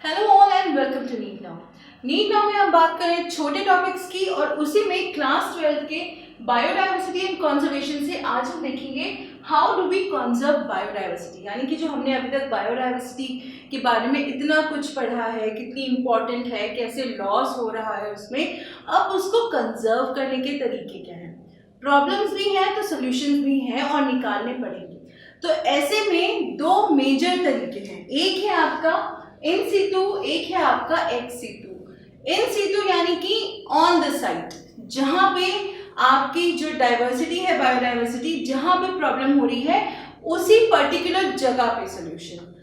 Hello all and welcome to NEET now. NEET now में हम बात करें छोटे टॉपिक्स की और उसी में क्लास 12 के बायोडाइवर्सिटी एंड कंजर्वेशन से आज हम देखेंगे how do we conserve biodiversity. यानी कि जो हमने अभी तक बायोडाइवर्सिटी के बारे में इतना कुछ पढ़ा है, कितनी इम्पोर्टेंट है, कैसे लॉस हो रहा है उसमें, अब उसको कंजर्व करने के तरीके क्या हैं। प्रॉब्लम्स भी हैं तो सोल्यूशंस भी हैं और निकालने पड़ेंगे। तो ऐसे में दो मेजर तरीके हैं, एक है आपका इन सीटू, एक है आपका एक्स सीटू। इन सीटू यानी कि ऑन द साइट, जहां पे आपकी जो डाइवर्सिटी है, बायोडाइवर्सिटी, जहां पे प्रॉब्लम हो रही है उसी पर्टिकुलर जगह पे सोल्यूशन।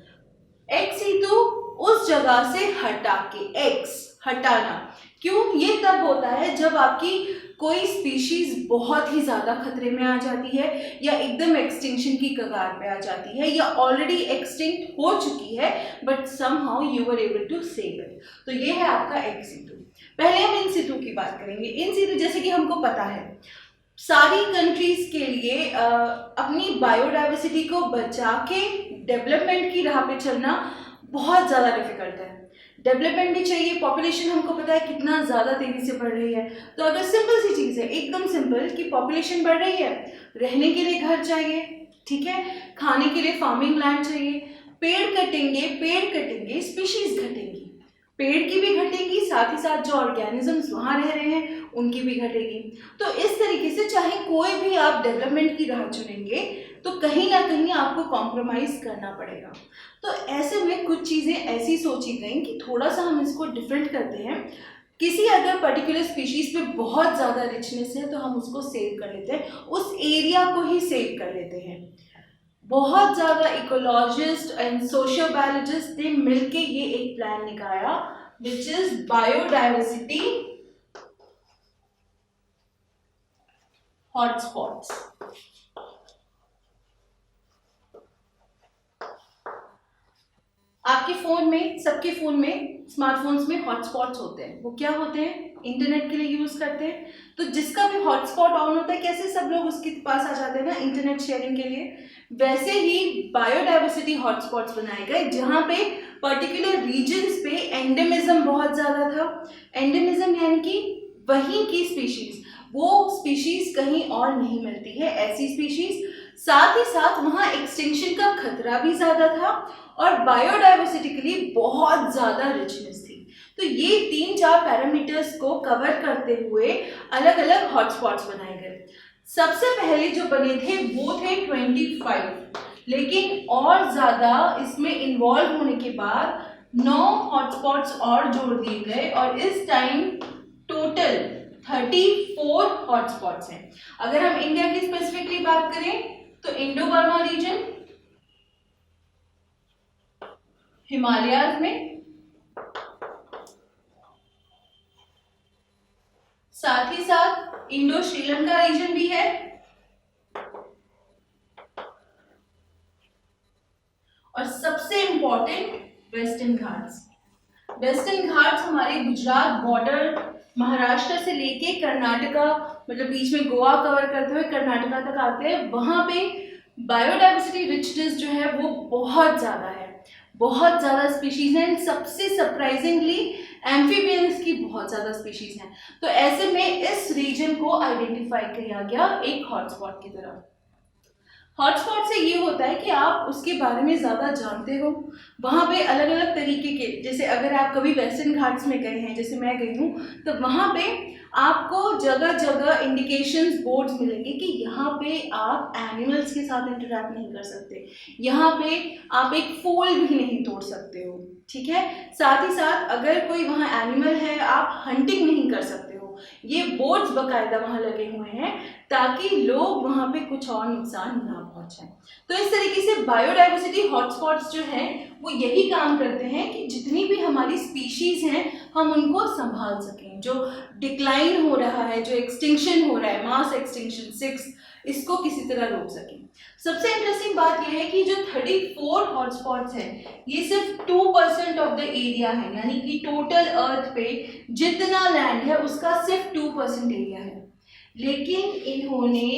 एक्स सीटू उस जगह से हटा के, एक्स हटाना। क्यों? ये तब होता है जब आपकी कोई स्पीशीज बहुत ही ज़्यादा खतरे में आ जाती है या एकदम एक्सटिंक्शन की कगार पे आ जाती है या ऑलरेडी एक्सटिंक्ट हो चुकी है but somehow you were able to save it. तो ये है आपका एक्स सीटू। पहले हम इन सीटू की बात करेंगे। इन सीटू जैसे कि हमको पता है सारी कंट्रीज के लिए अपनी बायोडाइवर्सिटी को बचा के डेवलपमेंट की राह पे चलना बहुत ज़्यादा डिफिकल्ट है। डेवलपमेंट भी चाहिए, पॉपुलेशन हमको पता है कितना ज़्यादा तेज़ी से बढ़ रही है। तो अगर सिंपल सी चीज़ है, एकदम सिंपल, कि पॉपुलेशन बढ़ रही है, रहने के लिए घर चाहिए, ठीक है, खाने के लिए फार्मिंग लैंड चाहिए, पेड़ कटेंगे स्पीशीज घटेंगी, पेड़ की भी घटेगी, साथ ही साथ जो ऑर्गेनिजम्स वहाँ रह रहे हैं उनकी भी घटेगी। तो इस तरीके से चाहे कोई भी आप डेवलपमेंट की राह चुनेंगे तो कहीं ना कहीं आपको कॉम्प्रोमाइज़ करना पड़ेगा। तो ऐसे में कुछ चीज़ें ऐसी सोची गई कि थोड़ा सा हम इसको डिफरेंट करते हैं। किसी अगर पर्टिकुलर स्पीशीज पे बहुत ज़्यादा रिचनेस है तो हम उसको सेव कर लेते हैं, उस एरिया को ही सेव कर लेते हैं। बहुत ज़्यादा इकोलॉजिस्ट एंड सोशियो बायोलॉजिस्ट ने मिलके ये एक प्लान निकाला विच इज बायोडाइवर्सिटी हॉटस्पॉट्स। आपके फ़ोन में, सबके फ़ोन में, स्मार्टफोन्स में हॉटस्पॉट्स होते हैं। वो क्या होते हैं? इंटरनेट के लिए यूज़ करते हैं। तो जिसका भी हॉटस्पॉट ऑन होता है, कैसे सब लोग उसके पास आ जाते हैं ना इंटरनेट शेयरिंग के लिए, वैसे ही बायोडाइवर्सिटी हॉटस्पॉट्स बनाए गए जहाँ पे पर्टिकुलर रीजन्स पे एंडेमिज्म बहुत ज़्यादा था। एंडेमिज्म यानी कि वहीं की स्पीशीज़, वो स्पीशीज़ कहीं और नहीं मिलती है, ऐसी स्पीशीज़। साथ ही साथ वहाँ एक्सटिंक्शन का खतरा भी ज़्यादा था और बायोडाइवर्सिटी के लिए बहुत ज़्यादा रिचनेस थी। तो ये 3-4 पैरामीटर्स को कवर करते हुए अलग अलग हॉटस्पॉट्स बनाए गए। सबसे पहले जो बने थे वो थे 25, लेकिन और ज़्यादा इसमें इन्वॉल्व होने के बाद 9 हॉटस्पॉट्स और जोड़ दिए गए और इस टाइम टोटल 34 हॉटस्पॉट्स हैं। अगर हम इंडिया की स्पेसिफिकली बात करें तो इंडो बर्मा रीजन, हिमालयाज में, साथ ही साथ इंडो श्रीलंका रीजन भी है और सबसे important western Ghats. Western Ghats हमारे गुजरात बॉर्डर, महाराष्ट्र से लेके कर्नाटका, मतलब बीच में गोवा कवर करते हुए कर्नाटका तक आते हैं। वहां पे बायोडाइवर्सिटी रिचनेस जो है वो बहुत ज़्यादा है, बहुत ज़्यादा स्पीशीज़ हैं। सबसे सरप्राइजिंगली एम्फीबियंस की बहुत ज़्यादा स्पीशीज़ हैं। तो ऐसे में इस रीजन को आइडेंटिफाई किया गया एक हॉटस्पॉट की तरह। हॉटस्पॉट से ये होता है कि आप उसके बारे में ज़्यादा जानते हो। वहाँ पे अलग अलग तरीके के, जैसे अगर आप कभी वेस्टर्न घाट्स में गए हैं, जैसे मैं गई हूँ, तो वहाँ पे आपको जगह जगह इंडिकेशंस बोर्ड्स मिलेंगे कि यहाँ पे आप एनिमल्स के साथ इंटरैक्ट नहीं कर सकते, यहाँ पे आप एक फूल भी नहीं तोड़ सकते हो, ठीक है। साथ ही साथ अगर कोई वहाँ एनिमल है आप हंटिंग नहीं कर सकते हो। ये बोर्ड्स बकायदा वहाँ लगे हुए हैं ताकि लोग वहाँ पे कुछ और नुकसान ना पहुँचाएं। तो इस तरीके से बायोडाइवर्सिटी हॉटस्पॉट्स जो हैं वो यही काम करते हैं कि जितनी भी हमारी स्पीशीज़ हैं हम उनको संभाल सकें। जो डिक्लाइन हो रहा है, जो एक्सटिंक्शन हो रहा है, मास एक्सटिंक्शन 6, इसको किसी तरह रोक सकें। सबसे इंटरेस्टिंग बात यह है कि जो 34 हॉटस्पॉट्स हैं ये सिर्फ 2% ऑफ द एरिया है, यानी कि टोटल अर्थ पे जितना लैंड है उसका सिर्फ 2% एरिया है, लेकिन इन्होंने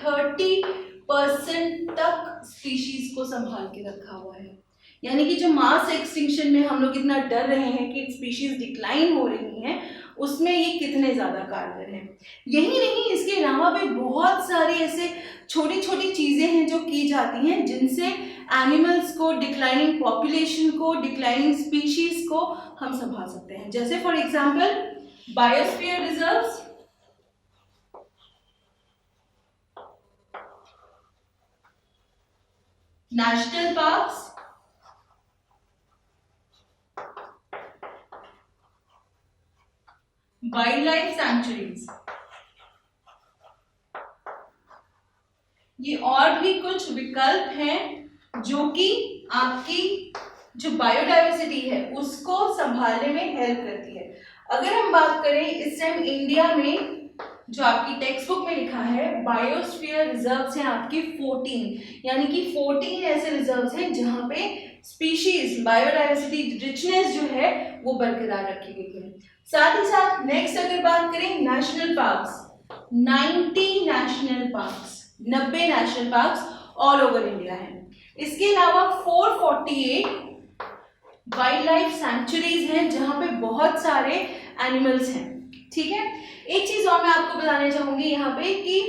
30% तक स्पीशीज को संभाल के रखा हुआ है। यानी कि जो मास एक्सटिंक्शन में हम लोग इतना डर रहे हैं कि स्पीशीज डिक्लाइन हो रही हैं, उसमें ये कितने ज़्यादा कारगर हैं। यही नहीं, इसके अलावा भी बहुत सारी ऐसे छोटी छोटी चीज़ें हैं जो की जाती हैं जिनसे एनिमल्स को, डिक्लाइनिंग पॉपुलेशन को, डिक्लाइनिंग स्पीशीज को हम संभाल सकते हैं। जैसे for example biosphere reserves, national parks, wild life sanctuaries, ये और भी कुछ विकल्प हैं जो कि आपकी जो बायोडाइवर्सिटी है उसको संभालने में हेल्प करती है। अगर हम बात करें इस टाइम इंडिया में जो आपकी टेक्स्ट बुक में लिखा है बायोस्फीयर रिजर्व्स हैं आपकी 14, यानी कि 14 ऐसे रिजर्व्स हैं जहां पे स्पीशीज बायोडाइवर्सिटी रिचनेस जो है वो बरकरार रखी गई है। साथ ही साथ नेक्स्ट अगर बात करें national parks, 90 national parks, 90 national parks all over India है। इसके अलावा 448 वाइल्ड लाइफ सैंक्चुरीज हैं जहां पे बहुत सारे एनिमल्स हैं। ठीक है, एक चीज और मैं आपको बताना चाहूंगी यहाँ पे कि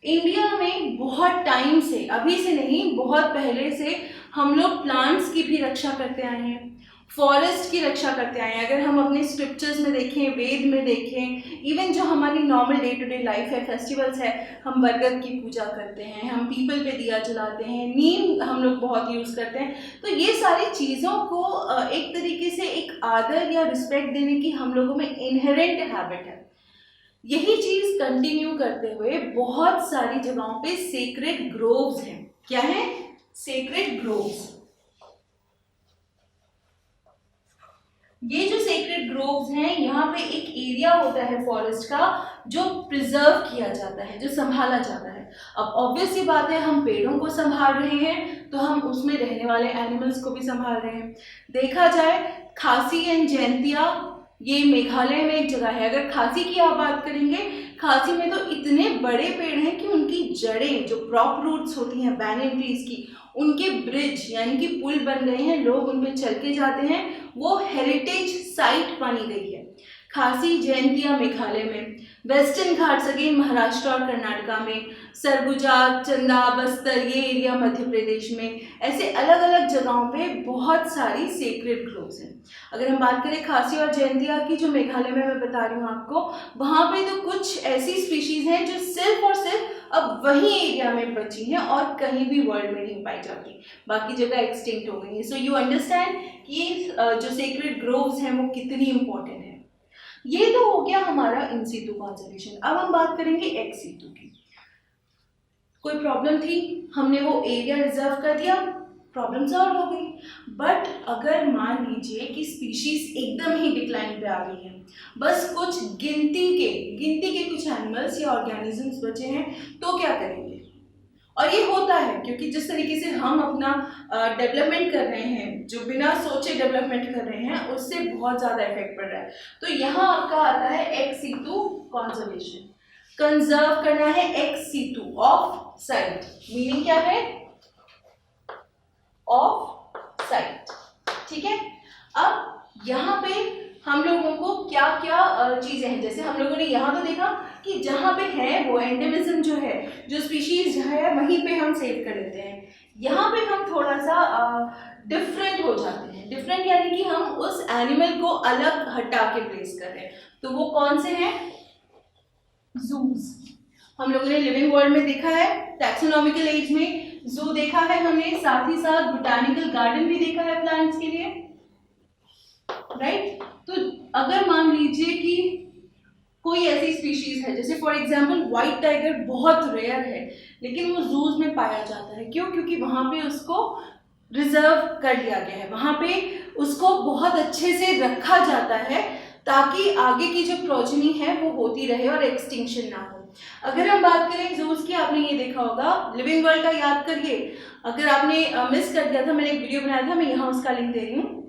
इंडिया में बहुत टाइम से, अभी से नहीं बहुत पहले से हम लोग प्लांट्स की भी रक्षा करते आए हैं, फॉरेस्ट की रक्षा करते आए हैं। अगर हम अपने स्क्रिप्चर्स में देखें, वेद में देखें, इवन जो हमारी normal day to day life है, फेस्टिवल्स है, हम बरगद की पूजा करते हैं, हम पीपल पे दिया जलाते हैं, नीम हम लोग बहुत यूज़ करते हैं। तो ये सारी चीज़ों को एक तरीके से एक आदर या रिस्पेक्ट देने की हम लोगों में इनहेरेंट हैबिट है। यही चीज़ कंटिन्यू करते हुए बहुत सारी जगहों पे सेक्रेड ग्रोव्स हैं। क्या है? Sacred groves. ये जो सेक्रेड ग्रोव्स हैं, यहाँ पे एक एरिया होता है फॉरेस्ट का जो प्रिजर्व किया जाता है, जो संभाला जाता है। अब ऑब्वियस सी बात है, हम पेड़ों को संभाल रहे हैं तो हम उसमें रहने वाले एनिमल्स को भी संभाल रहे हैं। देखा जाए खासी एंड जयंतिया, ये मेघालय में एक जगह है। अगर खासी की आप बात करेंगे, खासी में तो इतने बड़े पेड़ हैं कि उनकी जड़ें जो प्रॉप रूट्स होती हैं बैनियन ट्रीज की, उनके ब्रिज यानी कि पुल बन गए हैं, लोग उन पे चल के जाते हैं, वो हेरिटेज साइट मानी गई है। खासी जयंतिया मेघालय में, वेस्टर्न घाट्स अगेन महाराष्ट्र और कर्नाटका में, सरगुजा, चंदा, बस्तर ये एरिया मध्य प्रदेश में, ऐसे अलग अलग जगहों पे बहुत सारी सेक्रेड ग्रोव्स हैं। अगर हम बात करें खासी और जयंतिया की, जो मेघालय में मैं बता रही हूँ आपको, वहाँ पे तो कुछ ऐसी स्पीशीज हैं जो सिर्फ और सिर्फ अब वही एरिया में बची हैं और कहीं भी वर्ल्ड में नहीं पाई जाती, बाकी जगह एक्सटिंक्ट हो गई हैं। सो यू अंडरस्टैंड कि जो सेक्रेड ग्रोव्स हैं वो कितनी इंपॉर्टेंट है। ये तो हो गया हमारा इन सीटू कंजर्वेशन। अब हम बात करेंगे एक्स सीटू की। कोई प्रॉब्लम थी, हमने वो एरिया रिजर्व कर दिया, प्रॉब्लम सॉल्व हो गई। बट अगर मान लीजिए कि स्पीशीज एकदम ही डिक्लाइन पे आ गई है, बस कुछ गिनती के कुछ एनिमल्स या ऑर्गेनिजम्स बचे हैं, तो क्या करेंगे? और ये होता है क्योंकि जिस तरीके से हम अपना डेवलपमेंट कर रहे हैं, जो बिना सोचे डेवलपमेंट कर रहे हैं, उससे बहुत ज़्यादा इफेक्ट पड़ रहा है। तो यहाँ आपका आता है एक्स सीटू कंजर्वेशन। कंजर्व करना है ex situ off site, meaning क्या है? Off site. ठीक है, अब यहाँ पे हम लोगों को क्या क्या चीज़ें हैं, जैसे हम लोगों ने यहाँ तो देखा कि जहाँ पे है वो एंडेमिज्म जो है, जो स्पीशीज है वहीं पे हम सेव कर लेते हैं। यहाँ पे हम थोड़ा सा डिफरेंट हो जाते हैं। डिफरेंट यानी कि हम उस एनिमल को अलग हटा के प्लेस कर रहे हैं। तो वो कौन से हैं? जूस। हम लोगों ने लिविंग वर्ल्ड में देखा है, टैक्सोनॉमिकल एज में जू देखा है हमने, साथ ही साथ बोटानिकल गार्डन भी देखा है प्लांट्स के लिए, राइट? तो अगर मान लीजिए कि कोई ऐसी स्पीशीज है, जैसे फॉर एग्जांपल व्हाइट टाइगर बहुत रेयर है लेकिन वो जूज में पाया जाता है, क्यों? क्योंकि वहाँ पे उसको रिजर्व कर लिया गया है, वहाँ पे उसको बहुत अच्छे से रखा जाता है ताकि आगे की जो प्रोजेनी है वो होती रहे और एक्सटिंक्शन ना हो। अगर हम बात करें जूस की, आपने ये देखा होगा, लिविंग वर्ल्ड का याद करिए। अगर आपने मिस कर दिया था, मैंने एक वीडियो बनाया था, मैं यहाँ उसका लिंक दे रही हूँ।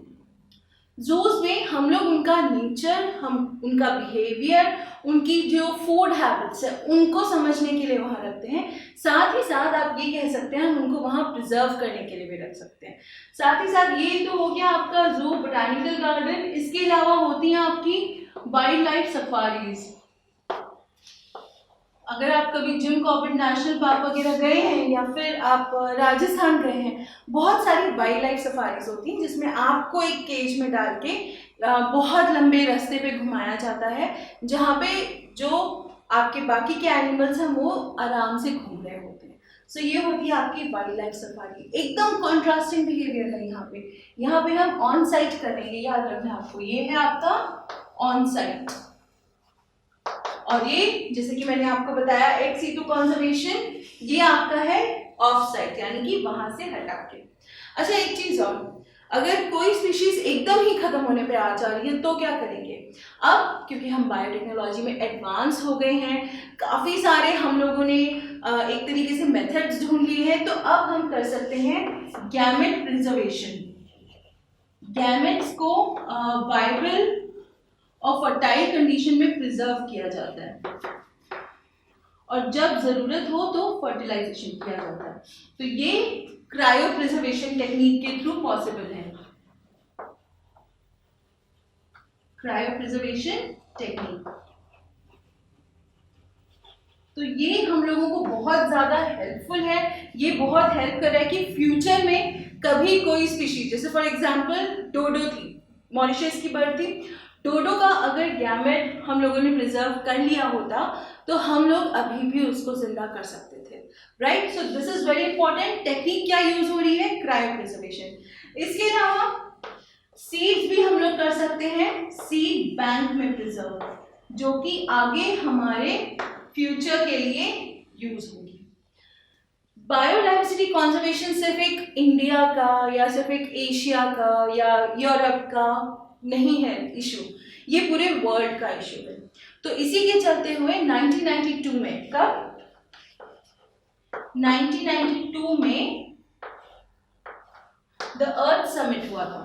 जूस में हम लोग उनका नेचर, हम उनका बिहेवियर, उनकी जो फूड हैबिट्स है उनको समझने के लिए वहाँ रखते हैं। साथ ही साथ आप ये कह सकते हैं हम उनको वहाँ प्रिजर्व करने के लिए भी रख सकते हैं। साथ ही साथ ये तो हो गया आपका जू, बोटानिकल गार्डन। इसके अलावा होती हैं आपकी वाइल्ड लाइफ सफारीज। अगर आप कभी जिम कॉर्बेट नेशनल पार्क वगैरह गए हैं या फिर आप राजस्थान गए हैं, बहुत सारी वाइल्ड लाइफ सफारीज होती हैं जिसमें आपको एक केज में डाल के बहुत लंबे रास्ते पे घुमाया जाता है, जहाँ पे जो आपके बाकी के एनिमल्स हैं वो आराम से घूम रहे होते हैं। सो ये होती है आपकी वाइल्ड लाइफ सफारी। एकदम कॉन्ट्रास्टिंग बिहेवियर है यहाँ पे हम ऑन साइट करेंगे, याद रखना आपको। ये है आपका ऑन साइट, और ये जैसे कि मैंने आपको बताया एक्स सीटू कंजर्वेशन, ये आपका है ऑफ साइट, यानी कि वहां से हटा के। अच्छा, एक चीज और, अगर कोई स्पीशीज एकदम ही खत्म होने पे आ जा रही है तो क्या करेंगे? अब क्योंकि हम बायोटेक्नोलॉजी में एडवांस हो गए हैं, काफी सारे हम लोगों ने एक तरीके से मेथड्स ढूंढ लिए हैं, तो अब हम कर सकते हैं गैमेट प्रिजर्वेशन। गैमेट्स को वाइबल और फर्टाइल कंडीशन में प्रिजर्व किया जाता है, और जब जरूरत हो तो फर्टिलाइजेशन किया जाता है। तो ये क्रायो प्रिजर्वेशन टेक्निक के थ्रू पॉसिबल है। क्रायो प्रिजर्वेशन टेक्निक, तो ये हम लोगों को बहुत ज्यादा हेल्पफुल है। ये बहुत हेल्प कर रहा है कि फ्यूचर में कभी कोई स्पीशीज, जैसे फॉर एग्जांपल डोडो थी, मॉरिशस की बर्ड थी, डोडो का अगर गैमेट हम लोगों ने प्रिजर्व कर लिया होता तो हम लोग अभी भी उसको जिंदा कर सकते थे, right? So this is very important. Technique क्या यूज हो रही है? Cryo preservation. इसके अलावा सीड्स भी हम लोग कर सकते हैं सीड बैंक में प्रिजर्व, जो कि आगे हमारे फ्यूचर के लिए यूज होगी। बायोडाइवर्सिटी कंजर्वेशन सिर्फ एक इंडिया का या सिर्फ एक एशिया का या यूरोप का नहीं है इशू, ये पूरे वर्ल्ड का इशू है। तो इसी के चलते हुए 1992 में, कब? 1992 में द अर्थ समिट हुआ था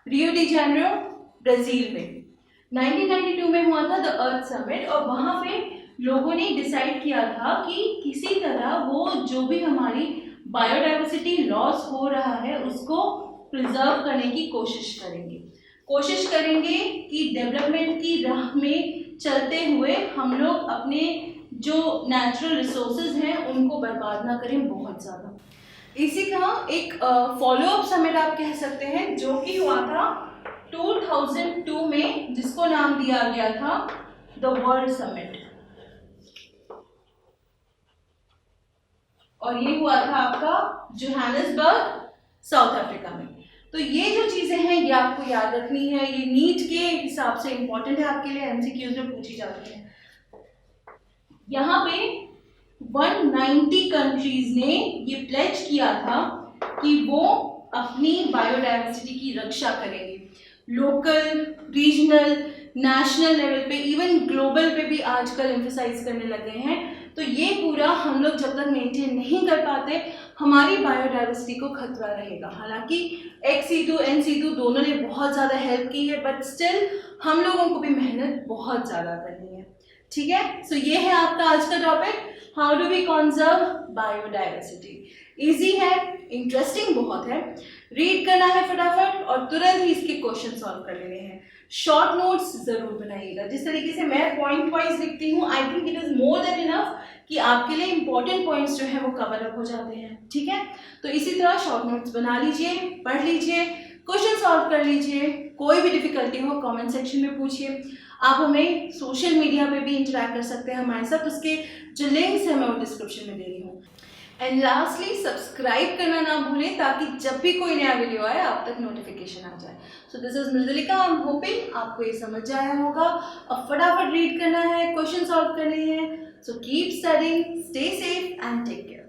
रियो डी जेनेरो, ब्राजील में। 1992 में हुआ था द अर्थ समिट, और वहां पे लोगों ने डिसाइड किया था कि किसी तरह वो जो भी हमारी बायोडाइवर्सिटी लॉस हो रहा है उसको प्रिजर्व करने की कोशिश करेंगे कि डेवलपमेंट की राह में चलते हुए हम लोग अपने जो नेचुरल रिसोर्सेज हैं उनको बर्बाद ना करें बहुत ज़्यादा। इसी का एक फॉलोअप समिट आप कह सकते हैं, जो कि हुआ था 2002 में, जिसको नाम दिया गया था द वर्ल्ड समिट, और ये हुआ था आपका जोहानिसबर्ग, साउथ अफ्रीका में। तो ये जो चीजें हैं ये आपको याद रखनी है, ये नीट के हिसाब से इंपॉर्टेंट है आपके लिए, एमसीक्यूज में पूछी जाती है। यहाँ पे 190 कंट्रीज ने ये प्लेज किया था कि वो अपनी बायोडाइवर्सिटी की रक्षा करेंगे। लोकल, रीजनल, नेशनल लेवल पे, इवन ग्लोबल पे भी आजकल एम्फसाइज करने लगे हैं। तो ये पूरा हम लोग जब तक मेंटेन नहीं कर पाते हमारी बायोडाइवर्सिटी को खतरा रहेगा। हालांकि एक्स-C2 N-C2 दोनों ने बहुत ज़्यादा हेल्प की है, बट स्टिल हम लोगों को भी मेहनत बहुत ज़्यादा करनी है। ठीक है, सो ये है आपका आज का topic, how do we conserve biodiversity. Easy है, इंटरेस्टिंग बहुत है, रीड करना है फटाफट और तुरंत ही इसके क्वेश्चन सॉल्व कर लेने हैं। शॉर्ट नोट्स जरूर बनाइएगा, जिस तरीके से मैं पॉइंट वाइज लिखती हूँ, I think it is more than enough कि आपके लिए इंपॉर्टेंट पॉइंट्स जो है वो कवर अप हो जाते हैं। ठीक है, तो इसी तरह शॉर्ट नोट्स बना लीजिए, पढ़ लीजिए, क्वेश्चन सॉल्व कर लीजिए। कोई भी डिफिकल्टी हो कमेंट सेक्शन में पूछिए। आप हमें सोशल मीडिया पे भी इंटरेक्ट कर सकते हैं हमारे साथ, उसके जो लिंक्स हैं मैं वो डिस्क्रिप्शन में दे रही हूँ। एंड लास्टली सब्सक्राइब करना ना भूलें, ताकि जब भी कोई नया वीडियो आए आप तक नोटिफिकेशन आ जाए। So this is Mridulika, I am hoping आपको ये समझ आया होगा। अब फटाफट रीड करना है, क्वेश्चन सॉल्व करने हैं। So keep studying, stay safe and take care.